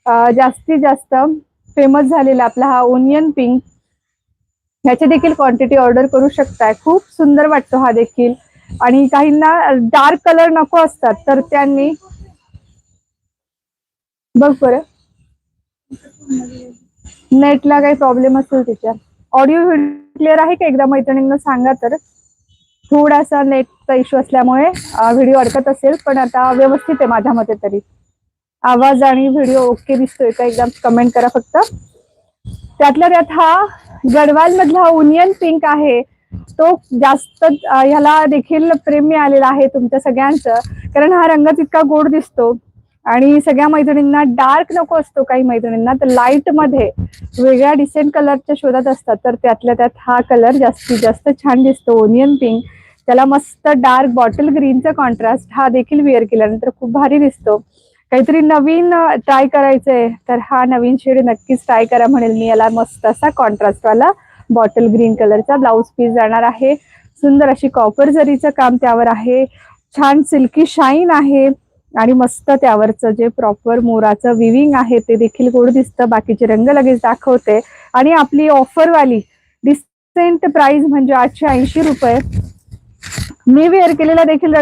जास्तीत जास्त फेमस झालेला आपला हा ओनियन पिंक, ह्याची देखील क्वांटिटी ऑर्डर करू शकताय. खूप सुंदर वाटतो हा देखील. आणि काहींना डार्क कलर नको असतात तर त्यांनी बघ बरं, नेटला काही प्रॉब्लेम असेल तिच्या. ऑडिओ क्लिअर आहे का एकदा मैत्रिणींना सांगा तर. थोडासा नेटचा इश्यू असल्यामुळे व्हिडिओ अडकत असेल, पण आता व्यवस्थित आहे माझ्या मते तरी. आवाज आणि व्हिडिओ ओके दिसतोय का एकदा कमेंट करा फक्त. त्यातल्या त्यात हा गडवाल मधला ओनियन पिंक आहे, तो जास्त ह्याला देखील प्रेम मिळालेला आहे तुमच्या सगळ्यांचं, कारण हा रंगच इतका गोड दिसतो. आणि सगळ्या मैत्रिणींना डार्क नको असतो, काही मैत्रिणींना तर लाईट मध्ये वेगळ्या डिसेंट कलरच्या शोधात असतात, तर त्यातल्या त्यात हा कलर जास्तीत जास्त छान दिसतो ओनियन पिंक. त्याला मस्त डार्क बॉटल ग्रीनचा कॉन्ट्रास्ट हा देखील वेअर केल्यानंतर खूप भारी दिसतो. काहीतरी नवीन ट्राय करायचंय तर हा नवीन शेड नक्कीच ट्राय करा म्हणेल मी. याला मस्त असा कॉन्ट्रास्ट वाला बॉटल ग्रीन कलरचा ब्लाउज पीस जाणार आहे. सुंदर अशी कॉपर जरीचं काम त्यावर आहे, छान सिल्की शाईन आहे आणि मस्त त्यावरचं जे प्रॉपर मोराचं विविंग आहे ते देखील गोड दिसतं. बाकीचे रंग लगेच दाखवते. आणि आपली ऑफरवाली डिसेंट प्राइस म्हणजे 880 रुपये. मी वेअर केलेला देखील रंग